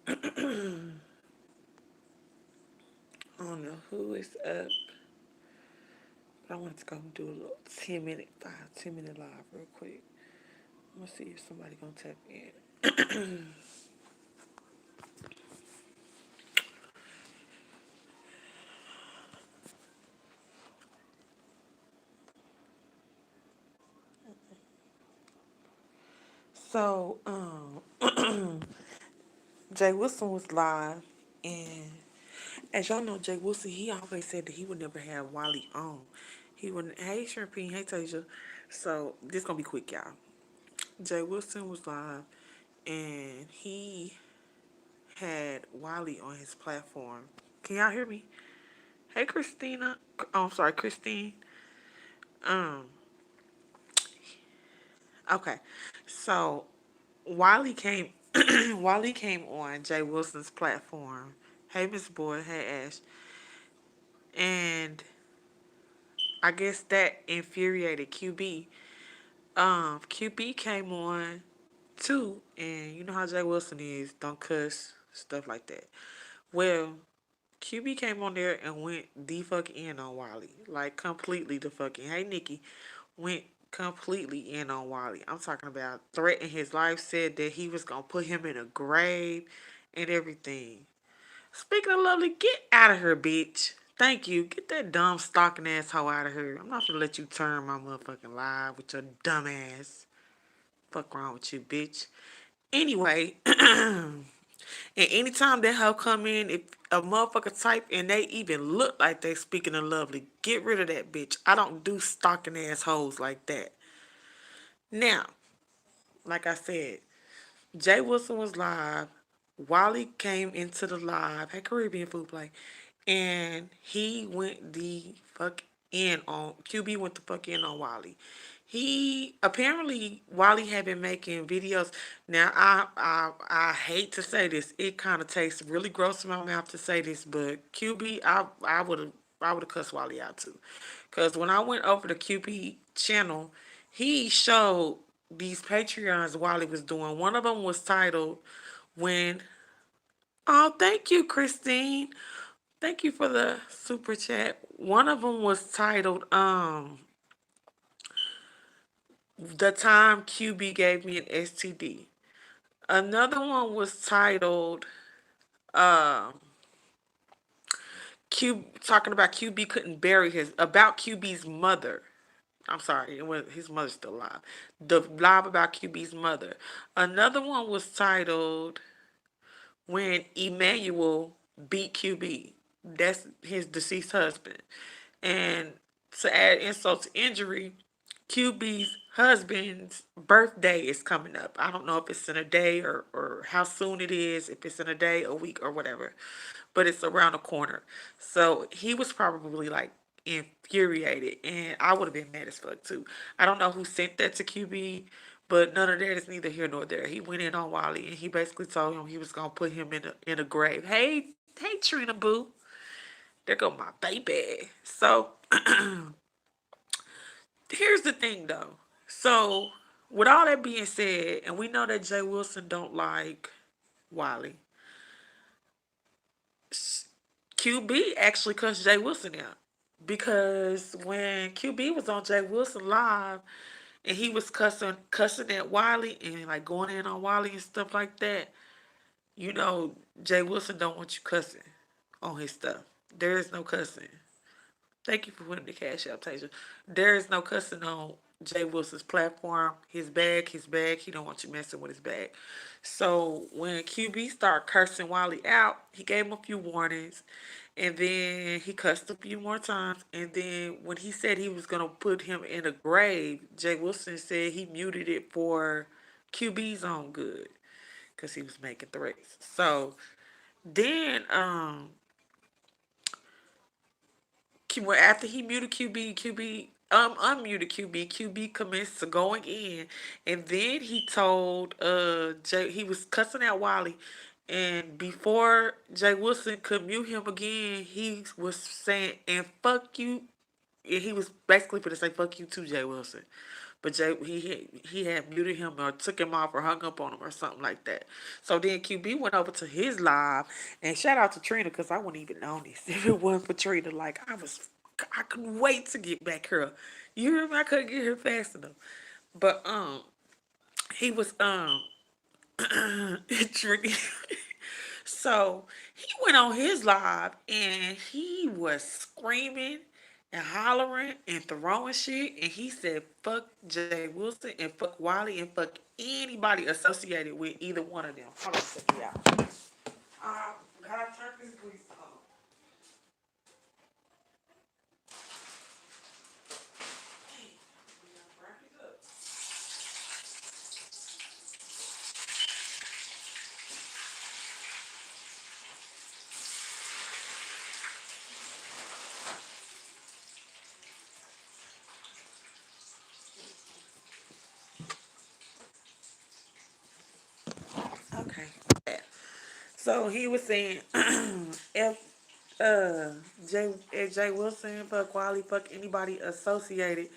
I don't know who is up, but I wanted to go do a little 10-minute, 10-minute live real quick. I'm gonna see if somebody gonna tap in. So, Jay Wilson was live, and as y'all know, Jay Wilson, he always said that he would never have Wiley on. He wouldn't. Hey, Shrimpy. Hey, Tasia. So this gonna be quick, y'all. Jay Wilson was live, and he had Wiley on his platform. Can y'all hear me? Hey, Christina. Oh, I'm sorry, Christine. Um. Okay. So Wiley came. Wiley came on Jay Wilson's platform. Hey, Miss Boyd. Hey, Ash. And I guess that infuriated QB. QB came on too, and you know how Jay Wilson is, don't cuss, stuff like that. Well, QB came on there and went the fuck in on Wiley. Like completely the fucking hey Nikki. Went completely in on Wiley. I'm talking about threatened his life, said that he was gonna put him in a grave and everything. Speaking of lovely, get out of here, bitch. Thank you. Get that dumb stalking asshole out of here. I'm not gonna let you turn my motherfucking live with your dumb ass. Fuck wrong with you, bitch. Anyway, and anytime that hoe come in, if a motherfucker type and they even look like they speaking of lovely, get rid of that bitch. I don't do stalking assholes like that. Now, like I said, Jay Wilson was live. Wally came into the live. Hey, Caribbean Food Play. And he went the fuck in on QB went the fuck in on Wally. He apparently Wally had been making videos. Now I hate to say this. It kind of tastes really gross in my mouth to say this, but QB I would have cussed Wally out too, because when I went over to QB channel, he showed these Patreons Wally was doing. One of them was titled "When." Oh, thank you, Christine. Thank you for the super chat. One of them was titled "The Time QB Gave Me an STD." Another one was titled Q talking about QB couldn't bury his about QB's mother. I'm sorry, it was his mother's still alive. The live about QB's mother. Another one was titled "When Emmanuel Beat QB." That's his deceased husband. And to add insult to injury, QB's husband's birthday is coming up. I don't know if it's in a day or how soon it is, if it's in a day, a week, or whatever, but it's around the corner. So he was probably like infuriated, and I would have been mad as fuck too. I don't know who sent that to QB, but none of that is neither here nor there. He went in on Wally, and he basically told him he was gonna put him in a grave. Hey, Trina Boo, there go my baby. So here's the thing though. So with all that being said, and we know that Jay Wilson don't like Wiley, QB actually cussed Jay Wilson out. Because when QB was on Jay Wilson live and he was cussing at Wiley and like going in on Wiley and stuff like that, you know, Jay Wilson don't want you cussing on his stuff. There is no cussing. Thank you for putting the cash out, Tasia. There is no cussing on Jay Wilson's platform. His bag, his bag. He don't want you messing with his bag. So when QB started cursing Wiley out, he gave him a few warnings, and then he cussed a few more times. And then when he said he was gonna put him in a grave, Jay Wilson said he muted it for QB's own good because he was making threats. So then well, after he muted QB unmuted QB commenced to going in, and then he told Jay he was cussing out Wiley, and before Jay Wilson could mute him again, he was saying and fuck you. And he was basically going to say fuck you too, Jay Wilson. but he had muted him or took him off or hung up on him or something like that. So then QB went over to his live, and shout out to Trina because I wouldn't even know this if it wasn't for Trina. Like I couldn't wait to get back here. You hear me? I couldn't get here fast enough. But he was drinking. So he went on his live and he was screaming and hollering and throwing shit. And he said, fuck Jay Wilson and fuck Wiley and fuck anybody associated with either one of them. Hold on, check it out. Gotta turn this please on. Okay. So he was saying, if uh Jay Wilson, fuck Wiley, fuck anybody associated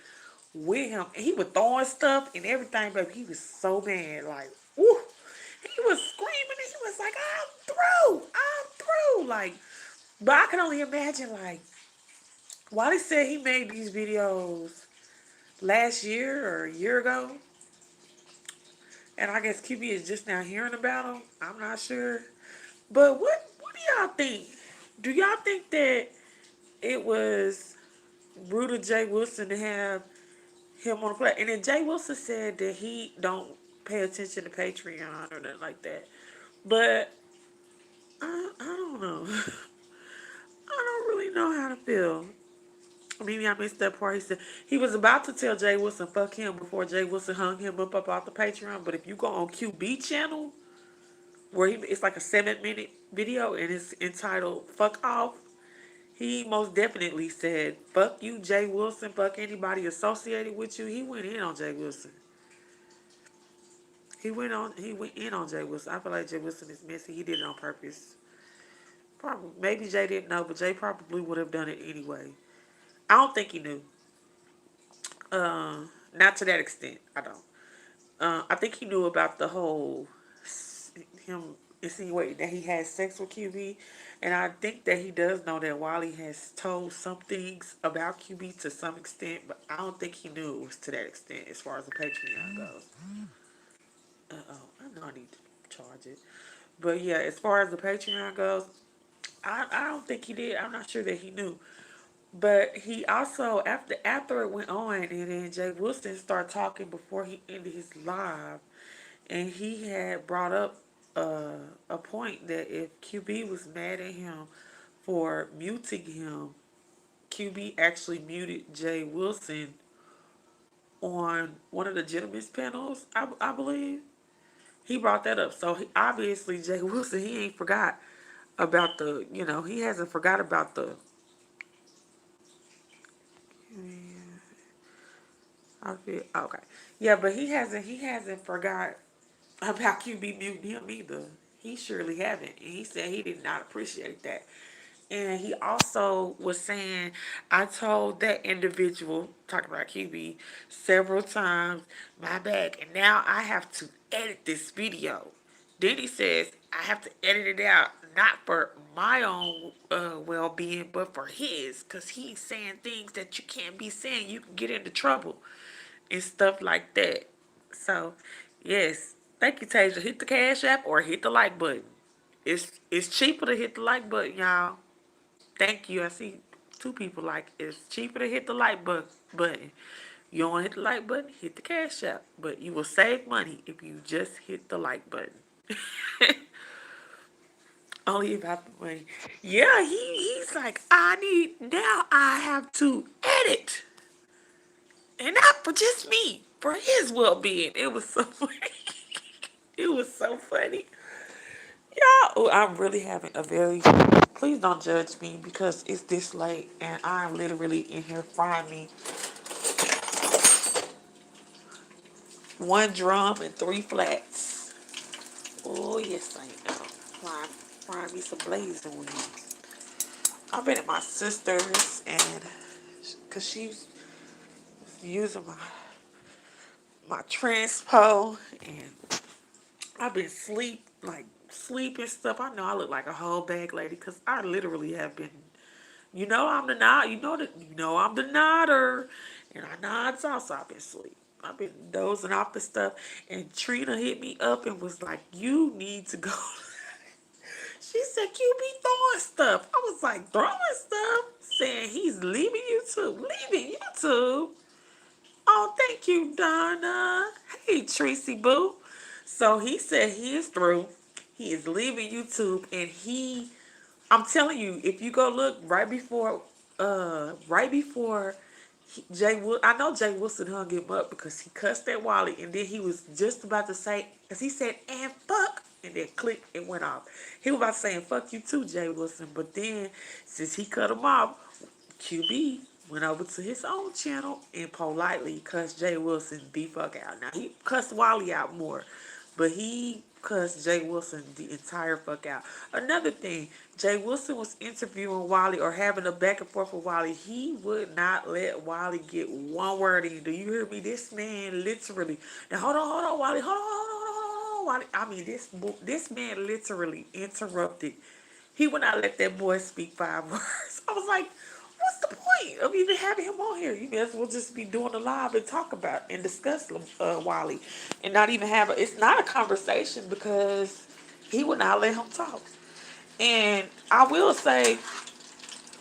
with him. And he was throwing stuff and everything, but he was so mad, like, woo. He was screaming and he was like, I'm through. Like, but I can only imagine, like, Wiley said he made these videos last year or a year ago. And I guess QB is just now hearing about them. I'm not sure. But what do y'all think? Do y'all think that it was rude of Jay Wilson to have him on the play? And then Jay Wilson said that he don't pay attention to Patreon or nothing like that. But I don't know. I don't really know how to feel. Maybe I missed that part. He said he was about to tell Jay Wilson fuck him before Jay Wilson hung him up off the Patreon. But if you go on QB channel, where it's like a 7-minute video and it's entitled "Fuck Off," he most definitely said "Fuck you, Jay Wilson. Fuck anybody associated with you." He went in on Jay Wilson. He went in on Jay Wilson. I feel like Jay Wilson is messy. He did it on purpose. Probably maybe Jay didn't know, but Jay probably would have done it anyway. I don't think he knew. Not to that extent. I don't. I think he knew about the whole him insinuating that he had sex with QB, and I think that he does know that Wiley has told some things about QB to some extent, but I don't think he knew it was to that extent as far as the Patreon goes. I know I need to charge it, but yeah, as far as the Patreon goes, I don't think he did. I'm not sure that he knew. But he also after it went on and then Jay Wilson started talking before he ended his live, and he had brought up a point that if QB was mad at him for muting him, QB actually muted Jay Wilson on one of the gentlemen's panels, I believe. He brought that up. So obviously Jay Wilson, he ain't forgot about he hasn't forgot about the. I feel okay. Yeah, but he hasn't forgot about QB muting him either. He surely haven't. And he said he did not appreciate that. And he also was saying, I told that individual, talking about QB, several times, my bad. And now I have to edit this video. Then he says, I have to edit it out, not for my own well being, but for his. Because he's saying things that you can't be saying. You can get into trouble and stuff like that. So, yes. Thank you, Tasia. Hit the Cash App or hit the like button. It's cheaper to hit the like button, y'all. Thank you. I see two people like it's cheaper to hit the like button. You don't want to hit the like button, hit the Cash App. But you will save money if you just hit the like button. Only about the money. Yeah, he's like, I have to edit. And not for just me, for his well being. It was so funny. It was so funny. Yeah, oh, I'm really having a very. Please don't judge me because it's this late and I'm literally in here frying me one drum and three flats. Oh yes, I am. Frying me some blazing wings. I've been at my sister's and because she's using my transpo, and I've been sleeping stuff. I know I look like a whole bag lady because I literally have been. I'm the nod. I'm the nodder, and I nods also. I've been asleep. I've been dozing off the stuff, and Trina hit me up and was like, "You need to go." She said, "You be throwing stuff." I was like, "Throwing stuff?" Saying he's leaving YouTube. Leaving YouTube? Oh, thank you, Donna. Hey, Tracy Boo. So he said he is through. He is leaving YouTube, and I'm telling you, if you go look right before I know Jay Wilson hung him up because he cussed at Wally, and then he was just about to say, because he said, "and fuck," and then click, it went off. He was about to say, "And fuck you too, Jay Wilson," but then since he cut him off, QB went over to his own channel and politely cussed Jay Wilson the fuck out. Now he cussed Wally out more, but he cussed Jay Wilson the entire fuck out. Another thing, Jay Wilson was interviewing Wally or having a back and forth with Wally. He would not let Wally get one word in. Do you hear me? This man literally. Now hold on, Wally. Hold on, Wally. I mean, this man literally interrupted. He would not let that boy speak 5 words. I was like, what's the point of even having him on here? You may as well just be doing a live and talk about and discuss Wally, and not even have it's not a conversation because he would not let him talk. And I will say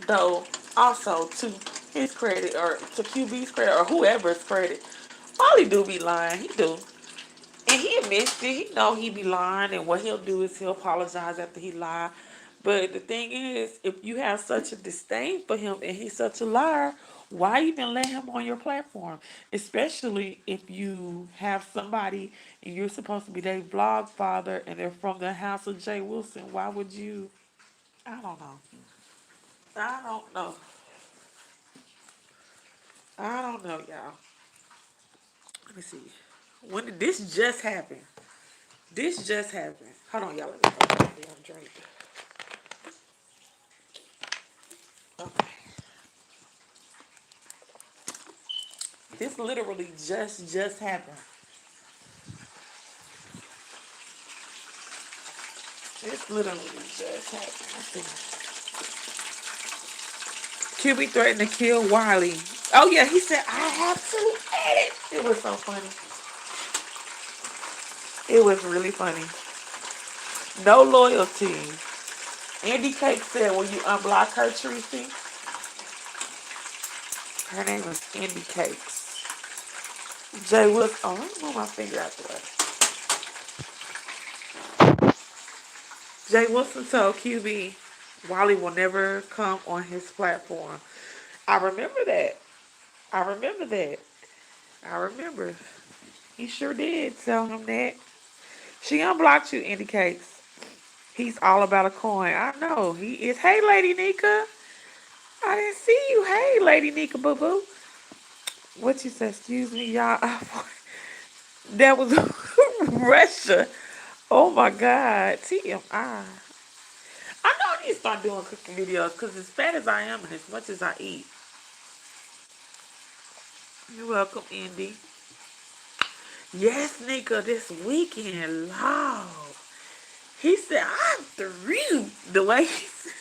though, also to his credit or to QB's credit or whoever's credit, Wally do be lying. He do. And he admits it. He know he be lying, and what he'll do is he'll apologize after he lie. But the thing is, if you have such a disdain for him and he's such a liar, why even let him on your platform? Especially if you have somebody and you're supposed to be their vlog father and they're from the house of Jay Wilson. Why would you? I don't know. I don't know. I don't know, y'all. Let me see. When did this just happen? This just happened. Hold on, y'all. Let me go get a drink. Okay. This literally just happened. This literally just happened. Let's see. QB threatened to kill Wiley. Oh yeah, he said I have to edit. It was so funny. It was really funny. No loyalty. Andy Cake said, "Will you unblock her, Tracy?" Her name was Andy Cakes. Jay Wilson. Oh, let me move my finger out the way. Jay Wilson told QB Wiley will never come on his platform. I remember that. I remember that. I remember. He sure did tell him that. She unblocked you, indicates. He's all about a coin. I know. He is. Hey, Lady Nika. I didn't see you. Hey, Lady Nika Boo Boo. What you said? Excuse me, y'all. That was Russia. Oh my God. TMI. I know I need to start doing cooking videos because as fat as I am and as much as I eat. You're welcome, Indy. Yes, Nika, this weekend, Lord. He said, "I'm through." The way he said,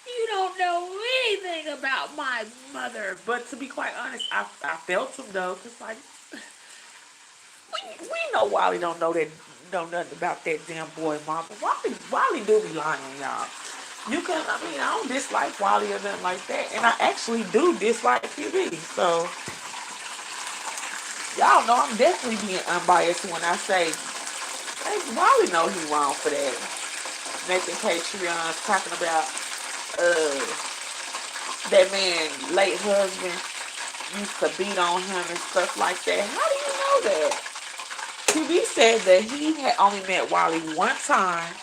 "You don't know anything about my mother." But to be quite honest, I felt him though, cause like we know Wally don't know nothing about that damn boy mama. Wally do be lying, y'all. You can I mean I don't dislike Wally or nothing like that, and I actually do dislike QB. So y'all know I'm definitely being unbiased when I say, hey, Wally know he wrong for that. Making Patreons talking about uh that man late husband used to beat on him and stuff like that. How do you know that? QB said that he had only met Wally one time,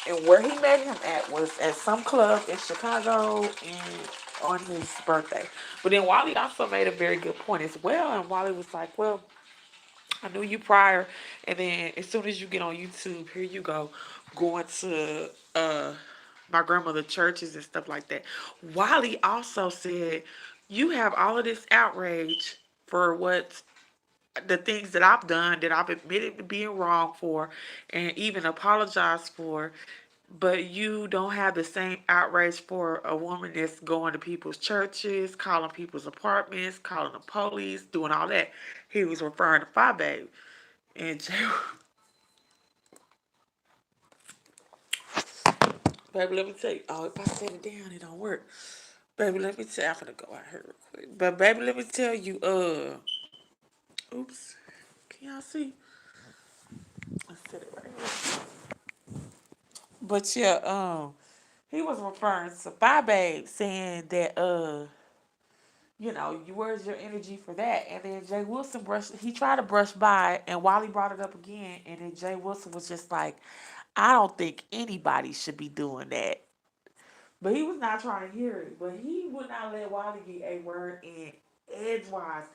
and where he met him at was at some club in Chicago and on his birthday. But then Wally also made a very good point as well, and Wally was like, "Well, I knew you prior, and then as soon as you get on YouTube, here you go, going to my grandmother churches and stuff like that." Wiley also said You have all of this outrage for what the things that I've done that I've admitted to being wrong for and even apologized for, but you don't have the same outrage for a woman that's going to people's churches, calling people's apartments, calling the police, doing all that. He was referring to Fi Babe. And Jay, baby, let me tell you. Oh, if I set it down, it don't work. Baby, let me tell you. I'm gonna go out here real quick. But baby, let me tell you. Oops. Can y'all see? Let's set it right here. But yeah, he was referring to Fi Babe, saying that where's your energy for that? And then Jay Wilson he tried to brush by, and Wally brought it up again, and then Jay Wilson was just like, I don't think anybody should be doing that. But he was not trying to hear it. But he would not let Wally get a word in edgewise.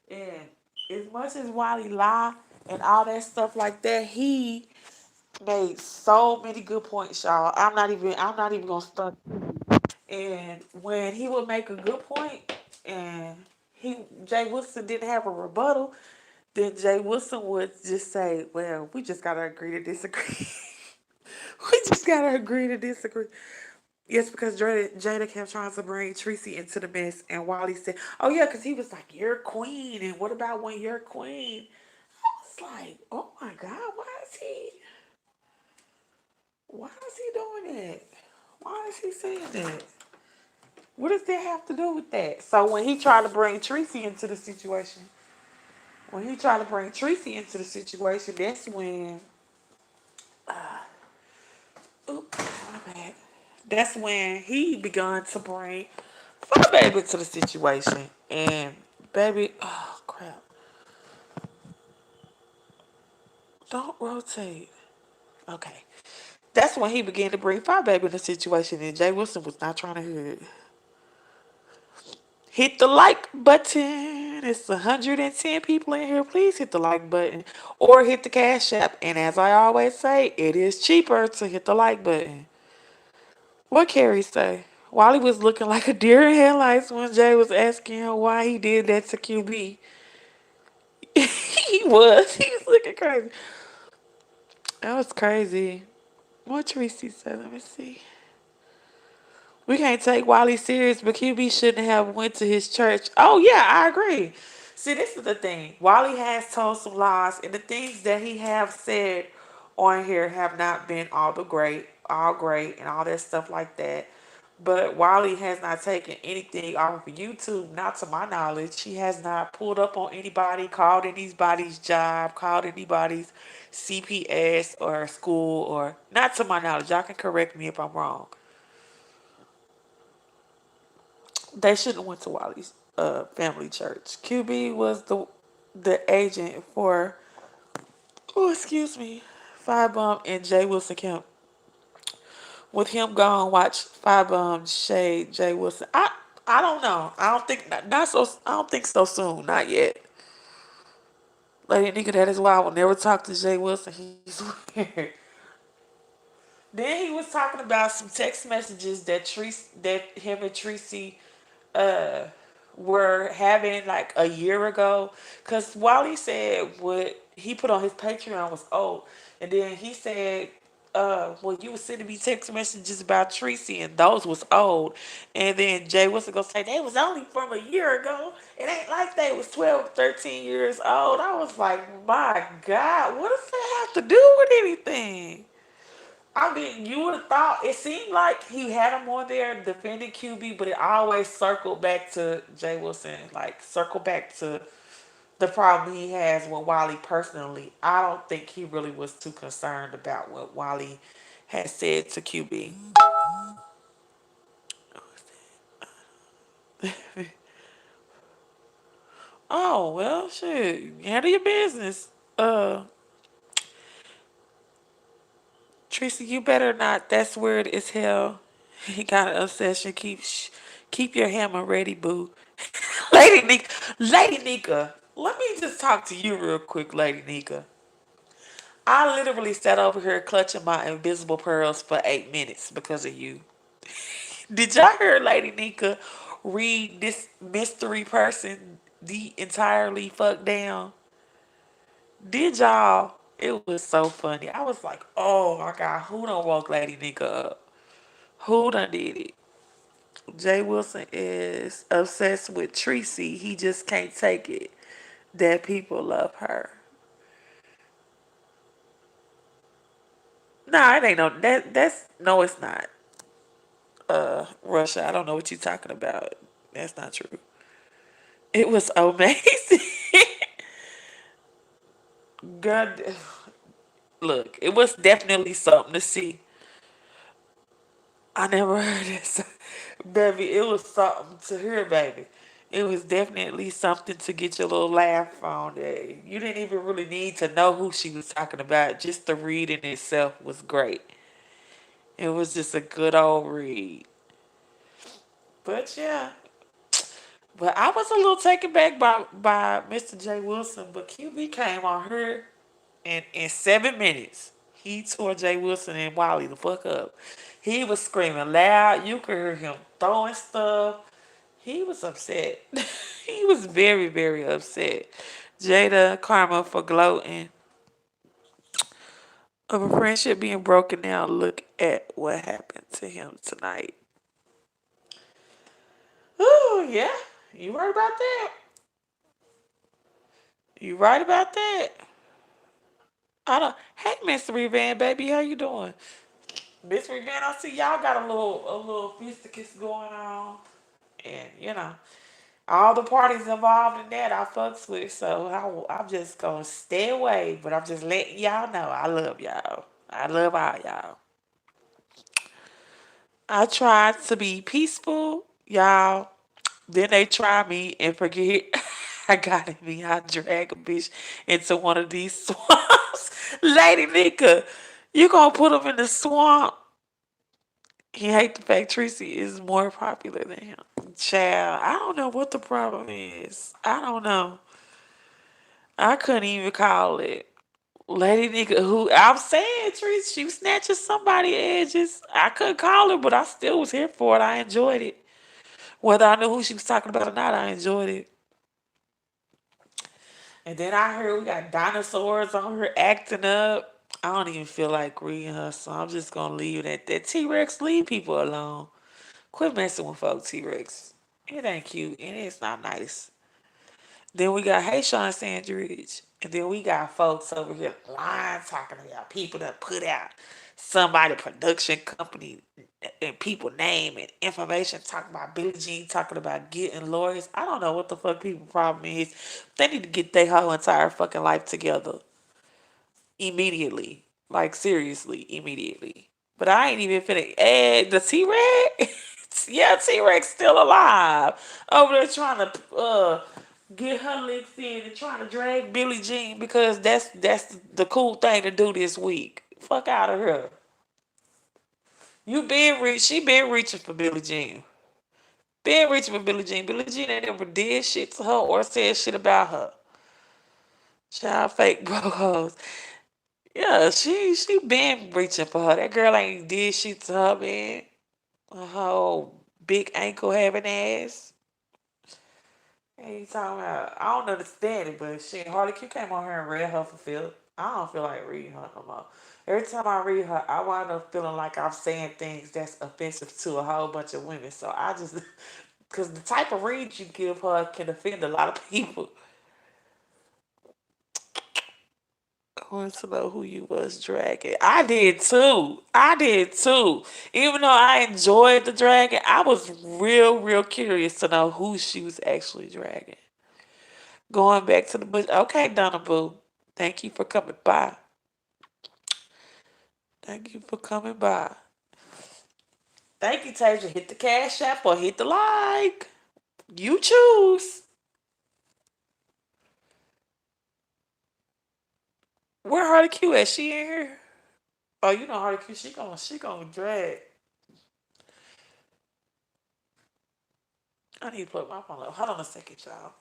And as much as Wally lie and all that stuff like that, he made so many good points, y'all. I'm not even gonna stunt. And when he would make a good point and Jay Wilson didn't have a rebuttal, then Jay Wilson would just say, well, we just gotta agree to disagree. We just gotta agree to disagree. Yes, because Jada kept trying to bring Tracy into the mess, and Wally said, "Oh yeah," because he was like, "You're queen," and what about when you're queen? It's like, oh my God, why is he doing that? Why is he saying that? What does that have to do with that? So when he tried to bring Tracy into the situation, that's when, oops, my bad. That's when he begun to bring Fur Baby to the situation, and baby, oh crap, don't rotate. Okay, that's when he began to bring Fur Baby in the situation, and Jay Wilson was not trying to hear it. Hit the like button. It's 110 people in here. Please hit the like button or hit the Cash App. And as I always say, it is cheaper to hit the like button. What Carrie say? Wally was looking like a deer in headlights when Jay was asking him why he did that to QB. He was. He was looking crazy. That was crazy. What Tracy said? Let me see. We can't take Wiley serious, but QB shouldn't have went to his church. Oh yeah, I agree. See, this is the thing. Wiley has told some lies, and the things that he have said on here have not been all great, and all that stuff like that. But Wiley has not taken anything off of YouTube, not to my knowledge. He has not pulled up on anybody, called anybody's job, called anybody's CPS or school, or not to my knowledge. Y'all can correct me if I'm wrong. They shouldn't have went to Wally's family church. QB was the agent for, oh excuse me, Firebomb and Jay Wilson Kemp. With him gone, watch Firebomb shade Jay Wilson. I don't know. I don't think not so. I don't think so soon. Not yet. Lady nigga, that is why I will never talk to Jay Wilson. He's weird. Then he was talking about some text messages that him and Tracy uh were having like a year ago, because Wally said what he put on his Patreon was old, and then he said well, you was sending me text messages about Tracy and those was old, and then Jay was gonna say they was only from a year ago. It ain't like they was 12 13 years old. I was like, my God, what does that have to do with anything? I mean, you would have thought it seemed like he had him on there defending QB, but it always circled back to Jay Wilson, like circle back to the problem he has with Wally personally. I don't think he really was too concerned about what Wally had said to QB. Oh well, shit, handle your business. Tracy, you better not. That's weird as hell. He got an obsession. Keep your hammer ready, boo. Lady Nika, let me just talk to you real quick, Lady Nika. I literally sat over here clutching my invisible pearls for 8 minutes because of you. Did y'all hear Lady Nika read this mystery person the entirely fuck down? Did y'all? It was so funny. I was like, oh my god, who done woke Lady Nigga up? Who done did it? Jay Wilson is obsessed with Tracy. He just can't take it that people love her. Nah, it ain't no that's no it's not. Russia, I don't know what you're talking about. That's not true. It was amazing. God, look, it was definitely something to see. I never heard this, baby. It was something to hear, baby. It was definitely something to get your little laugh on. There, you didn't even really need to know who she was talking about. Just the reading itself was great. It was just a good old read. But yeah, but I was a little taken back by Mr. J. Wilson. But QB came on her in 7 minutes. He tore Jay Wilson and Wiley the fuck up. He was screaming loud. You could hear him throwing stuff. He was upset. He was very, very upset. Jada Karma for gloating of a friendship being broken down. Look at what happened to him tonight. Oh yeah, you right about that. You right about that. I don't. Hey, Mystery Van, baby, how you doing? Mystery Van, I see y'all got a little fisticuffs going on, and all the parties involved in that I fucks with. So I'm just gonna stay away, but I'm just letting y'all know I love y'all. I love all y'all. I tried to be peaceful, y'all. Then they try me and forget I got in me. I drag a bitch into one of these swamps. Lady Nika, you gonna put him in the swamp? He hate the fact Tracy is more popular than him. Child, I don't know what the problem is. I don't know. I couldn't even call it. Lady nigga who I'm saying, Tracy, she was snatching somebody edges. I couldn't call her, but I still was here for it. I enjoyed it. Whether I knew who she was talking about or not, I enjoyed it. And then I heard we got dinosaurs on her acting up. I don't even feel like reading her, so I'm just gonna leave it at that. T Rex, leave people alone. Quit messing with folks, T Rex. It ain't cute and it's not nice. Then we got Hey Sean Sandridge. And then we got folks over here lying, talking about people that put out somebody production company and people name and information, talking about Billie Jean, talking about getting lawyers. I don't know what the fuck people problem is. They need to get their whole entire fucking life together immediately. Like seriously, immediately. But I ain't even finna add the T Rex. Yeah, T Rex still alive. Over there trying to get her licks in and trying to drag Billie Jean because that's the cool thing to do this week. Fuck out of here. You been she been reaching for Billie Jean. Been reaching for Billie Jean. Billie Jean ain't never did shit to her or said shit about her. Child fake bro. Yeah, she been reaching for her. That girl ain't did shit to her, man. A whole big ankle having ass. Hey, you talking about? I don't understand it, but shit, Harley Q came on here and read her for Phil. I don't feel like reading her no more. Every time I read her, I wind up feeling like I'm saying things that's offensive to a whole bunch of women. So I just, because the type of read you give her can offend a lot of people. I want to know who you was dragging. I did too. I did too. Even though I enjoyed the dragging, I was real, real curious to know who she was actually dragging. Going back to the bush. Okay, Donna Boo. Thank you for coming by. Thank you for coming by. Thank you, Tasia. Hit the cash app or hit the like. You choose. Where Harley Q at? She in here? Oh, you know Harley Q. She gonna drag. I need to plug my phone up. Hold on a second, y'all.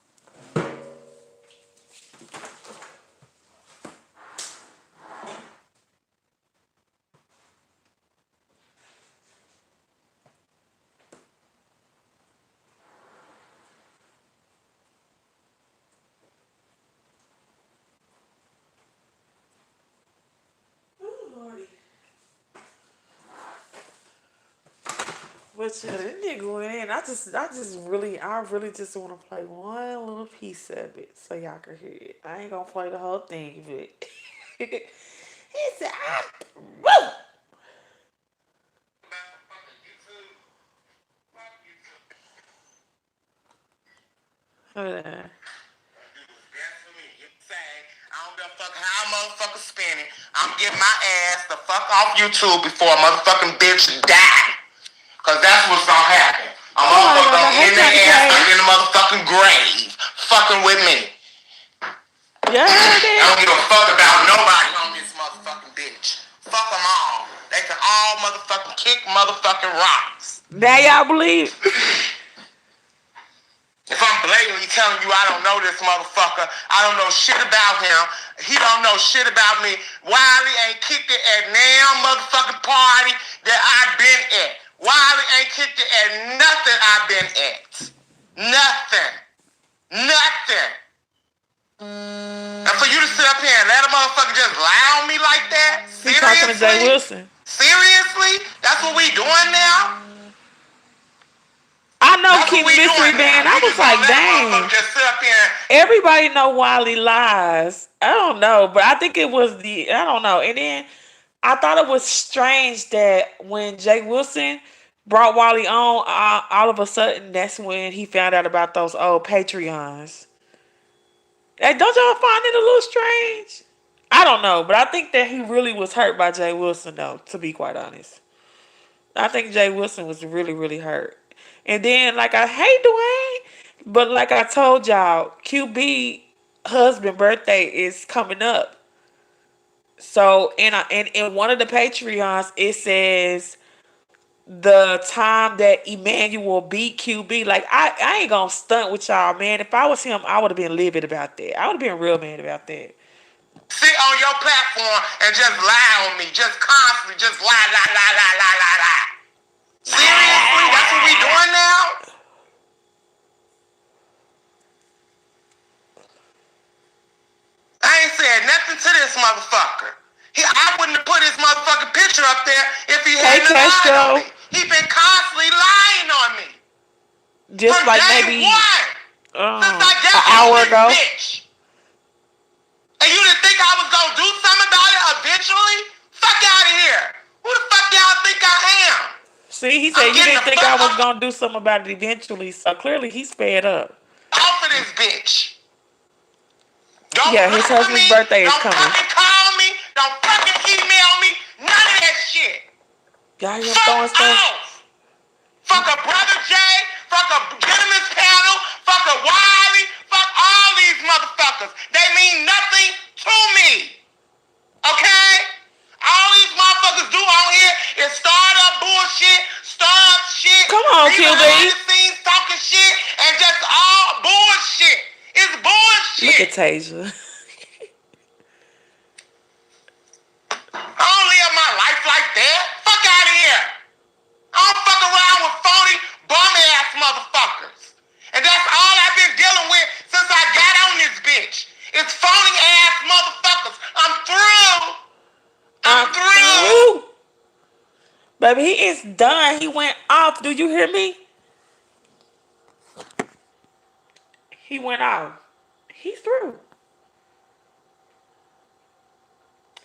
But yeah, this nigga went in. I really just want to play one little piece of it so y'all can hear it. I ain't gonna play the whole thing, but he said, "Woo!" Hold on. I don't give a fuck how a motherfucker spinning. I'm getting my ass the fuck off YouTube before a motherfucking bitch die. Cause that's what's gonna happen. A motherfucker gonna end their ass up in the motherfucking grave. Fucking with me. Yeah, I don't give a fuck about nobody on this motherfucking bitch. Fuck them all. They can all motherfucking kick motherfucking rocks. Now y'all believe? If I'm blatantly telling you I don't know this motherfucker, I don't know shit about him, he don't know shit about me, Wiley ain't kicked it at now motherfucking party that I've been at. Wiley ain't kicked it at nothing I've been at. Nothing. Nothing. And for you to sit up here and let a motherfucker just lie on me like that? Seriously? He's talking to Jay Wilson. Seriously? That's what we doing now? I know Keith Mystery Band. I was like, dang. Everybody know Wiley lies. I don't know, but I think it was I don't know. And then I thought it was strange that when Jay Wilson brought Wiley on, all of a sudden that's when he found out about those old Patreons. Hey, don't y'all find it a little strange? I don't know, but I think that he really was hurt by Jay Wilson, though, to be quite honest. I think Jay Wilson was really, really hurt. And then, like, I hate Dwayne, but like I told y'all, QB husband birthday is coming up. So, in one of the Patreons, it says the time that Emmanuel beat QB. Like, I ain't gonna stunt with y'all, man. If I was him, I would have been livid about that. I would have been real mad about that. Sit on your platform and just lie on me. Just constantly, just lie. Seriously? That's what we doing now? I ain't said nothing to this motherfucker. I wouldn't have put his motherfucking picture up there if he hadn't lied on me. He been constantly lying on me. Just from like day maybe one. Since I got an hour ago. Bitch. And you didn't think I was gonna do something about it eventually? Fuck out of here. Who the fuck y'all think I am? See, he said you didn't think I was gonna do something about it eventually, so clearly he's fed up. Off of this bitch. Don't his husband's birthday is coming. Don't fucking call me. Don't fucking email me. None of that shit. Y'all hear him throwing stuff? Fuck a Brother Jay. Fuck a Gentleman's Panel. Fuck a Wiley. Fuck all these motherfuckers. They mean nothing to me. Okay? All these motherfuckers do on here is start up bullshit, start up shit. Come on, QB. Behind the scenes talking shit and just all bullshit. It's bullshit. Look at Tasia. I don't live my life like that. Fuck out of here. I don't fuck around with phony bum-ass motherfuckers. And that's all I've been dealing with since I got on this bitch. It's phony-ass motherfuckers. I'm through. I'm through. Baby, he is done. He went off. Do you hear me? He went off. He's through.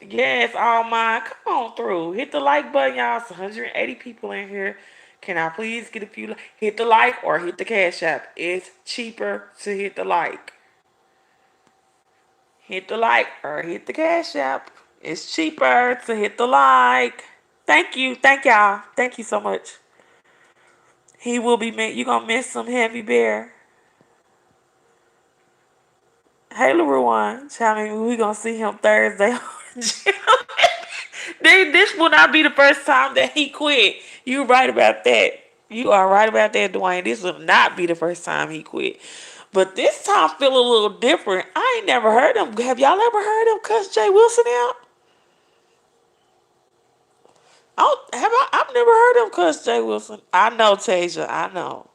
Yes, all mine. Come on through. Hit the like button, y'all. It's 180 people in here. Can I please get a few? Hit the like or hit the Cash App. It's cheaper to hit the like. Hit the like or hit the Cash App. It's cheaper to hit the like. Thank you. Thank y'all. Thank you so much. He will be you gonna miss some Heavy Bear. Hey, LaRuan. Tell me we gonna see him Thursday. This will not be the first time that he quit. You're right about that. You are right about that, Dwayne. This will not be the first time he quit. But this time feel a little different. I ain't never heard him. Have y'all ever heard him cuss Jay Wilson out? I've never heard him cuss Jay Wilson. I know, Tasia. I know.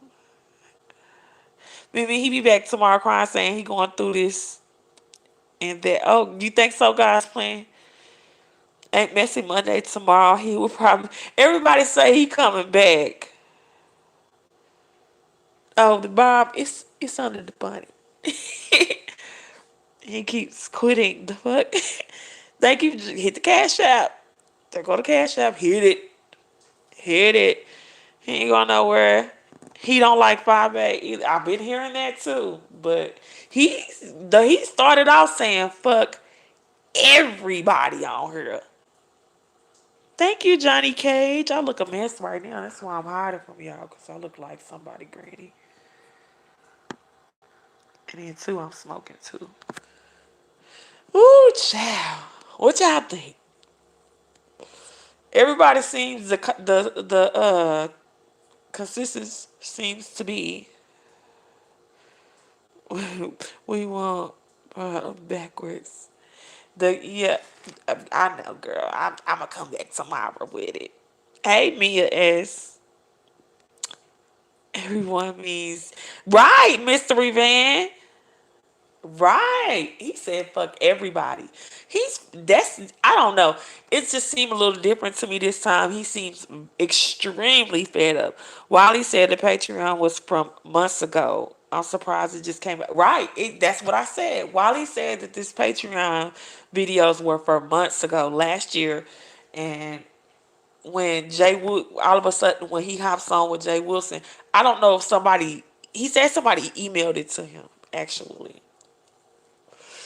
Maybe he be back tomorrow crying saying he going through this and that. Oh, you think so, God's plan? Ain't Messy Monday tomorrow. He will probably. Everybody say he coming back. Oh, the Bob, it's under the bunny. He keeps quitting. The fuck? Thank you. Hit the cash app. There go the cash app. Hit it. Hit it. He ain't going nowhere. He don't like 5A either. I've been hearing that too. But he started off saying fuck everybody on here. Thank you, Johnny Cage. I look a mess right now. That's why I'm hiding from y'all, because I look like somebody greedy. And then too, I'm smoking too. Ooh, child. What y'all think? Everybody seems the consensus seems to be we want backwards. The yeah, I know, girl. I'm gonna come back tomorrow with it. Hey, Mia S. Everyone means right, Mystery Van. Right. He said fuck everybody. That's I don't know. It just seemed a little different to me this time. He seems extremely fed up. While he said the Patreon was from months ago. I'm surprised it just came back. Right. That's what I said. While he said that this Patreon videos were for months ago, last year, and when all of a sudden when he hops on with Jay Wilson, I don't know if he said somebody emailed it to him actually.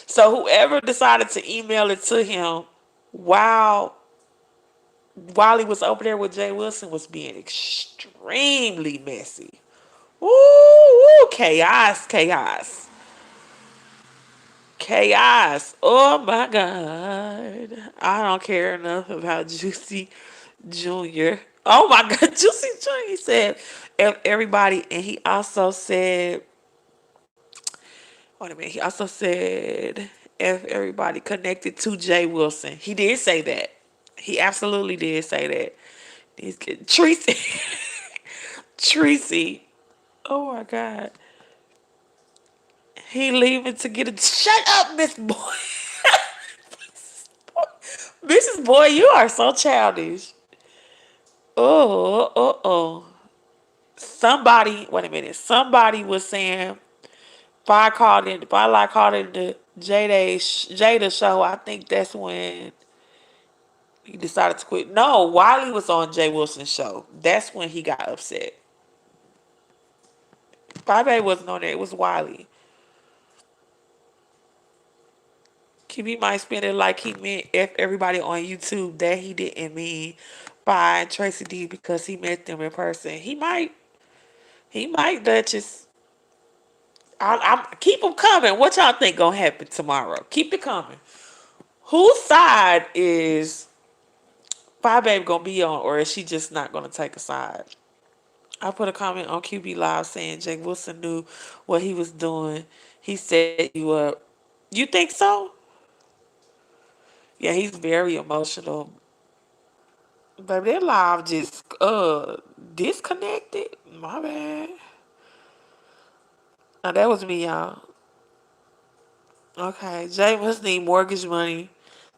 So whoever decided to email it to him while while he was over there with Jay Wilson was being extremely messy. Ooh, chaos, chaos, chaos. Oh my God. I don't care enough about Juicy Jr. Oh my God, Juicy Jr. He said everybody, and he also said, wait a minute, he also said if everybody connected to Jay Wilson. He did say that. He absolutely did say that. Tracy. Tracy. Oh my God. He leaving to get a. Shut up, Miss Boy. Mrs. Boy, you are so childish. Oh. Somebody, wait a minute. Somebody was saying, if I like called it the Jada show, I think that's when he decided to quit. No, Wiley was on Jay Wilson's show. That's when he got upset. 5A wasn't on there. It was Wiley. QB might spend it like he meant F everybody on YouTube. That he didn't mean by Tracy D because he met them in person. He might. He might, Duchess. I keep them coming. What y'all think gonna happen tomorrow? Keep it coming. Whose side is 5 Babe gonna be on, or is she just not gonna take a side? I put a comment on QB Live saying Jake Wilson knew what he was doing. He set you up. You think so? Yeah, he's very emotional. Baby, that live just disconnected. My bad. Now that was me, y'all. Okay, Jay must need mortgage money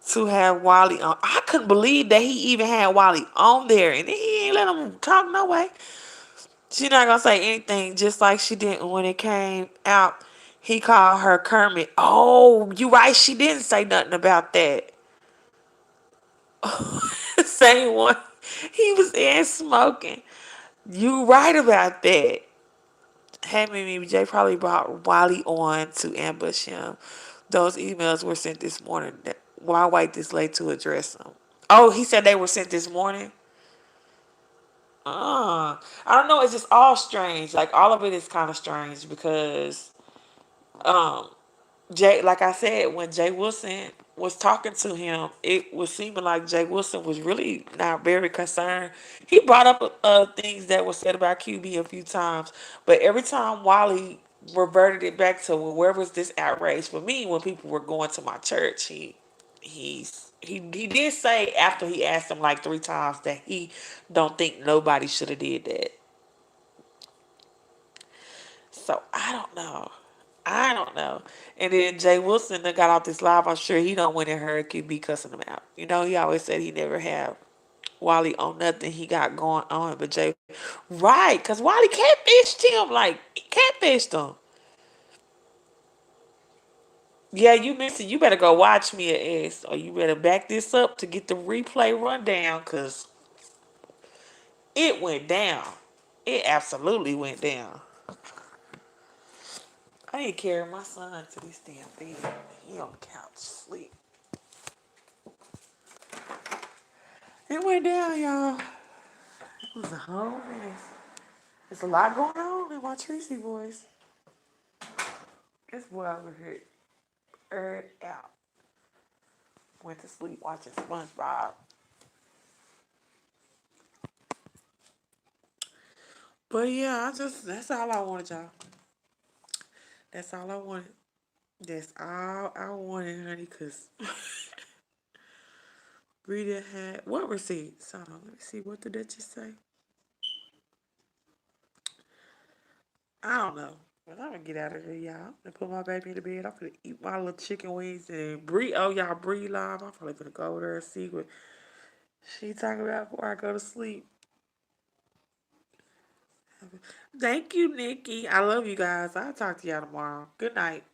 to have Wally on. I couldn't believe that he even had Wally on there, and he ain't let him talk no way. She not gonna say anything, just like she didn't when it came out. He called her Kermit. Oh, you right. She didn't say nothing about that. Same one. He was in smoking. You right about that. Hey, Mimi, Jay probably brought Wally on to ambush him. Those emails were sent this morning. Why wait this late to address them? Oh, he said they were sent this morning? I don't know. It's just all strange. Like, all of it is kind of strange because um, Jay, like I said, when Jay Wilson was talking to him, it was seeming like Jay Wilson was really not very concerned. He brought up things that were said about QB a few times, but every time Wally reverted it back to, well, where was this outrage for me when people were going to my church? He did say after he asked him like 3 times that he don't think nobody should have did that. So I don't know. I don't know. And then Jay Wilson that got off this live. I'm sure he don't went and heard QB cussing him out. You know, he always said he never have. Wally on nothing he got going on, but Jay, right? Cause Wally catfished him, like he catfished him. Yeah, you missed it. You better go watch me at S, or you better back this up to get the replay rundown, cause it went down. It absolutely went down. I ain't carry my son to this damn bed. He on the couch sleep. It went down, y'all. It was a whole mess. There's a lot going on in my Tracy voice. This boy over here aired out. Went to sleep watching SpongeBob. But yeah, that's all I wanted, y'all. That's all I wanted. That's all I wanted, honey, because Rita had what receipts? Hold on, let me see. What did that just say? I don't know. But I'm gonna get out of here, y'all. I'm gonna put my baby in the bed. I'm gonna eat my little chicken wings and Bree. Oh, y'all, Bree live. I'm probably gonna go over there and see what she talking about before I go to sleep. Thank you, Nikki. I love you guys. I'll talk to y'all tomorrow. Good night.